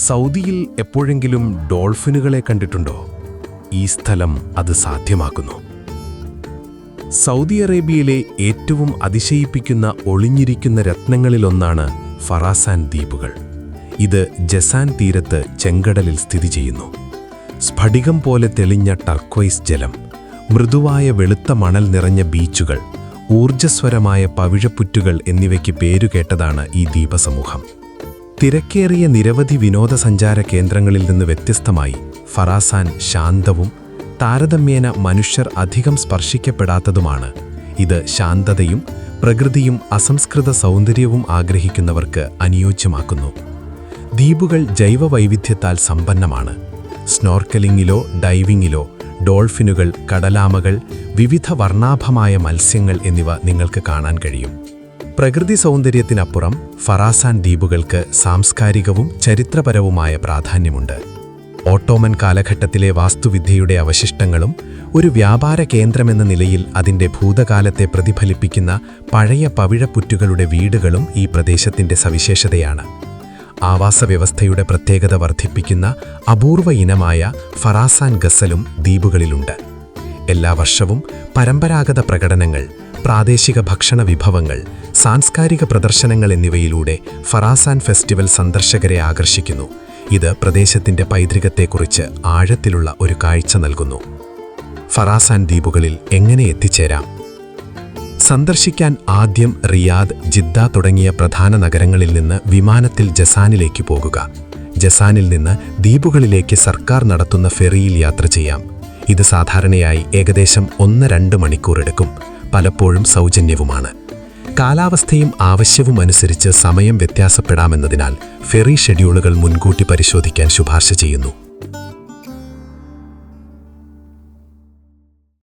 സൗദിയിൽ എപ്പോഴെങ്കിലും ഡോൾഫിനുകളെ കണ്ടിട്ടുണ്ടോ? ഈ സ്ഥലം അത് സാധ്യമാക്കുന്നു. സൗദി അറേബ്യയിലെ ഏറ്റവും അതിശയിപ്പിക്കുന്ന ഒളിഞ്ഞിരിക്കുന്ന രത്നങ്ങളിലൊന്നാണ് ഫറാസാൻ ദ്വീപുകൾ. ഇത് ജസാൻ തീരത്ത് ചെങ്കടലിൽ സ്ഥിതി ചെയ്യുന്നു. സ്ഫടികം പോലെ തെളിഞ്ഞ ടർക്വൈസ് ജലം, മൃദുവായ വെളുത്ത മണൽ നിറഞ്ഞ ബീച്ചുകൾ, ഊർജ്ജസ്വരമായ പവിഴപ്പുറ്റുകൾ എന്നിവയ്ക്ക് പേരുകേട്ടതാണ് ഈ ദ്വീപസമൂഹം. തിരക്കേറിയ നിരവധി വിനോദസഞ്ചാര കേന്ദ്രങ്ങളിൽ നിന്ന് വ്യത്യസ്തമായി ഫറാസാൻ ശാന്തവും താരതമ്യേന മനുഷ്യർ അധികം സ്പർശിക്കപ്പെടാത്തതുമാണ്. ഇത് ശാന്തതയും പ്രകൃതിയും അസംസ്കൃത സൗന്ദര്യവും ആഗ്രഹിക്കുന്നവർക്ക് അനുയോജ്യമാക്കുന്നു. ദ്വീപുകൾ ജൈവവൈവിധ്യത്താൽ സമ്പന്നമാണ്. സ്നോർക്കലിംഗിലോ ഡൈവിംഗിലോ ഡോൾഫിനുകൾ, കടലാമകൾ, വിവിധ വർണ്ണാഭമായ മത്സ്യങ്ങൾ എന്നിവ നിങ്ങൾക്ക് കാണാൻ കഴിയും. പ്രകൃതി സൗന്ദര്യത്തിനപ്പുറം ഫറാസാൻ ദ്വീപുകൾക്ക് സാംസ്കാരികവും ചരിത്രപരവുമായ പ്രാധാന്യമുണ്ട്. ഓട്ടോമൻ കാലഘട്ടത്തിലെ വാസ്തുവിദ്യയുടെ അവശിഷ്ടങ്ങളും ഒരു വ്യാപാര കേന്ദ്രമെന്ന നിലയിൽ അതിൻ്റെ ഭൂതകാലത്തെ പ്രതിഫലിപ്പിക്കുന്ന പഴയ പവിഴപ്പുറ്റുകളുടെ വീടുകളും ഈ പ്രദേശത്തിൻ്റെ സവിശേഷതയാണ്. ആവാസവ്യവസ്ഥയുടെ പ്രത്യേകത വർദ്ധിപ്പിക്കുന്ന അപൂർവ ഇനമായ ഫറാസാൻ ഗസലും ദ്വീപുകളിലുണ്ട്. എല്ലാ വർഷവും പരമ്പരാഗത പ്രകടനങ്ങൾ, പ്രാദേശിക ഭക്ഷണ വിഭവങ്ങൾ, സാംസ്കാരിക പ്രദർശനങ്ങൾ എന്നിവയിലൂടെ ഫറാസാൻ ഫെസ്റ്റിവൽ സന്ദർശകരെ ആകർഷിക്കുന്നു. ഇത് പ്രദേശത്തിൻ്റെ പൈതൃകത്തെക്കുറിച്ച് ആഴത്തിലുള്ള ഒരു കാഴ്ച നൽകുന്നു. ഫറാസാൻ ദ്വീപുകളിൽ എങ്ങനെ എത്തിച്ചേരാം? സന്ദർശിക്കാൻ ആദ്യം റിയാദ്, ജിദ്ദ തുടങ്ങിയ പ്രധാന നഗരങ്ങളിൽ നിന്ന് വിമാനത്തിൽ ജസാനിലേക്ക് പോകുക. ജസാനിൽ നിന്ന് ദ്വീപുകളിലേക്ക് സർക്കാർ നടത്തുന്ന ഫെറിയിൽ യാത്ര ചെയ്യാം. ഇത് സാധാരണയായി ഏകദേശം 1-2 മണിക്കൂർ എടുക്കും. പലപ്പോഴും സൗജന്യവുമാണ്. കാലാവസ്ഥയും ആവശ്യവും അനുസരിച്ച് സമയം വ്യത്യാസപ്പെടാമെന്നതിനാൽ ഫെറി ഷെഡ്യൂളുകൾ മുൻകൂട്ടി പരിശോധിക്കാൻ ശുപാർശ ചെയ്യുന്നു.